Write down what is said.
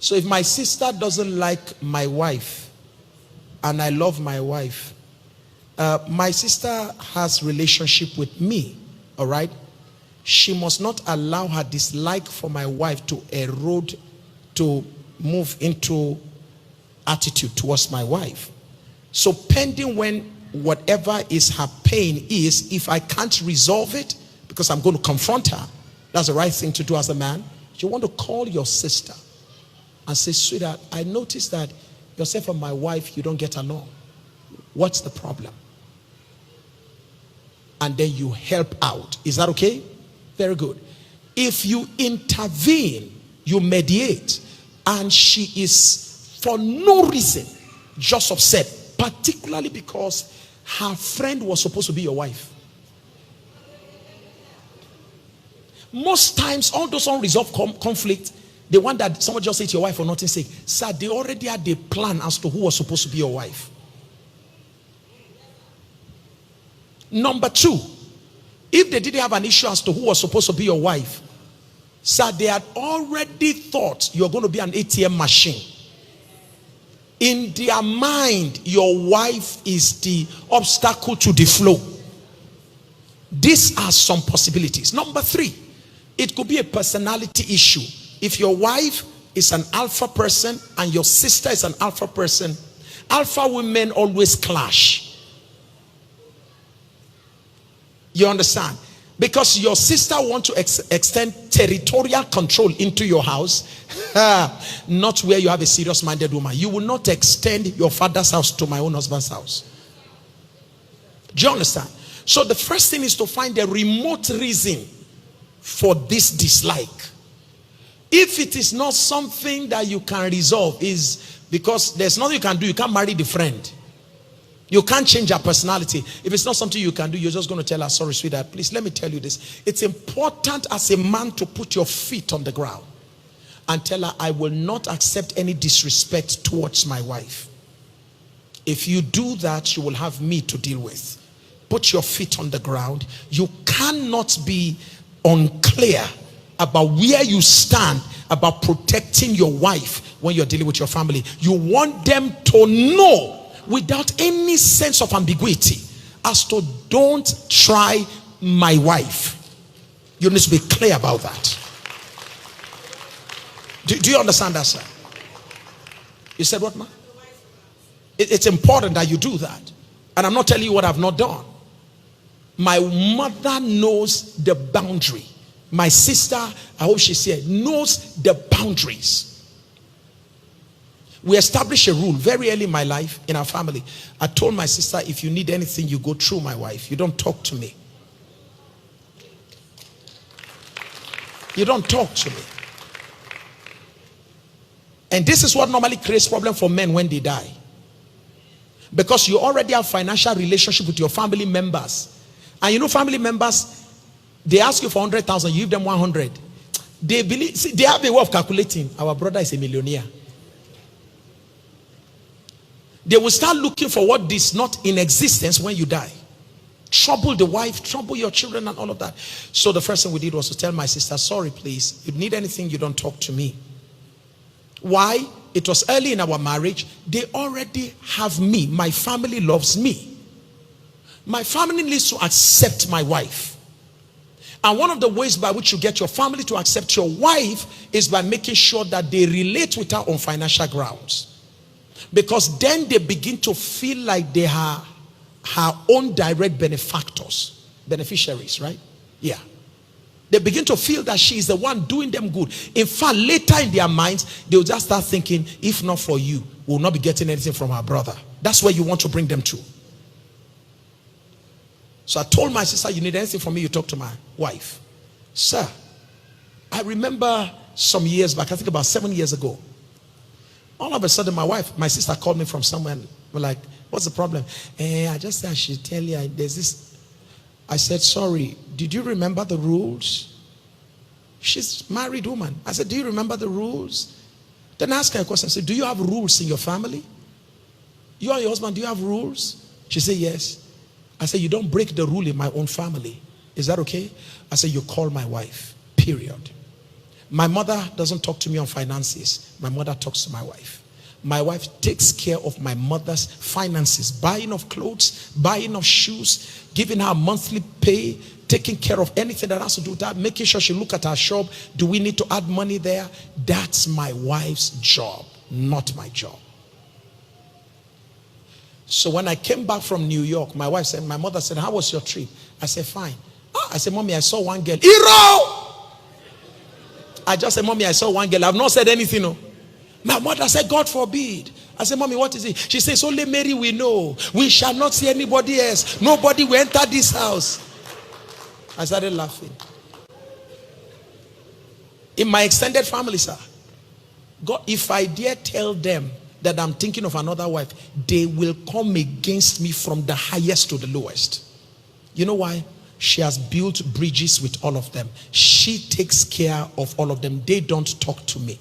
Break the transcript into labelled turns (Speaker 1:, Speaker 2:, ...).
Speaker 1: So if my sister doesn't like my wife and I love my wife, my sister has relationship with me, all right? She must not allow her dislike for my wife to erode, to move into attitude towards my wife. So pending when whatever is her pain is, if I can't resolve it, because I'm going to confront her, that's the right thing to do as a man. You want to call your sister and say, sweetheart, I noticed that yourself and my wife, you don't get along. What's the problem? And then you help out. Is that okay? Very good. If you intervene, you mediate, and she is for no reason just upset, particularly because her friend was supposed to be your wife. Most times, all those unresolved conflict, the one that someone just said to your wife for nothing sake, sir, they already had a plan as to who was supposed to be your wife. Number two, if they didn't have an issue as to who was supposed to be your wife, sir, they had already thought you're going to be an ATM machine. In their mind, your wife is the obstacle to the flow. These are some possibilities. Number three, it could be a personality issue. If your wife is an alpha person and your sister is an alpha person, alpha women always clash. You understand? Because your sister wants to extend territorial control into your house, not where you have a serious-minded woman. You will not extend your father's house to my own husband's house. Do you understand? So the first thing is to find a remote reason for this dislike. If it is not something that you can resolve, is because there's nothing you can do. You can't marry the friend. You can't change her personality. If it's not something you can do, you're just going to tell her, sorry, sweetheart, please let me tell you this. It's important as a man to put your feet on the ground and tell her, I will not accept any disrespect towards my wife. If you do that, you will have me to deal with. Put your feet on the ground. You cannot be unclear about where you stand about protecting your wife when you're dealing with your family. You want them to know without any sense of ambiguity as to, don't try my wife. You need to be clear about that. Do you understand that, sir? You said what, ma? It's important that you do that. And I'm not telling you what I've not done. My mother knows the boundary. My sister, I hope she's here, knows the boundaries. We established a rule very early in my life, in our family. I told my sister, if you need anything, you go through my wife. You don't talk to me. You don't talk to me. And this is what normally creates problem for men when they die. Because you already have financial relationship with your family members. And you know, family members, they ask you for 100,000, you give them 100. They believe, see, they have a way of calculating. Our brother is a millionaire. They will start looking for what is not in existence when you die. Trouble the wife, trouble your children and all of that. So the first thing we did was to tell my sister, sorry please, if you need anything, you don't talk to me. Why? It was early in our marriage. They already have me. My family loves me. My family needs to accept my wife. And one of the ways by which you get your family to accept your wife is by making sure that they relate with her on financial grounds. Because then they begin to feel like they are her own direct benefactors, beneficiaries, right? Yeah. They begin to feel that she is the one doing them good. In fact, later in their minds, they will just start thinking, if not for you, we'll not be getting anything from our brother. That's where you want to bring them to. So I told my sister, you need anything from me, you talk to my wife. Sir, I remember some years back, I think about 7 years ago, all of a sudden my sister called me from somewhere and we're like, what's the problem? I just said I should tell you, there's this. I said, sorry, did you remember the rules? She's a married woman. I said, do you remember the rules? Then I asked her a question. I said, do you have rules in your family? You and your husband, do you have rules? She said, yes. I said, you don't break the rule in my own family. Is that okay? I said, you call my wife, period. My mother doesn't talk to me on finances. My mother talks to my wife. My wife takes care of my mother's finances, buying of clothes, buying of shoes, giving her monthly pay, taking care of anything that has to do with that, making sure she look at her shop. Do we need to add money there? That's my wife's job, not my job. So when I came back from New York, my mother said, how was your trip? I said, fine. I said, mommy, I saw one girl. Hero! I just said, mommy, I saw one girl. I've not said anything. No. My mother said, God forbid. I said, mommy, what is it? She says, only Mary we know. We shall not see anybody else. Nobody will enter this house. I started laughing. In my extended family, sir, God, if I dare tell them that I'm thinking of another wife, they will come against me from the highest to the lowest. You know why? She has built bridges with all of them. She takes care of all of them. They don't talk to me.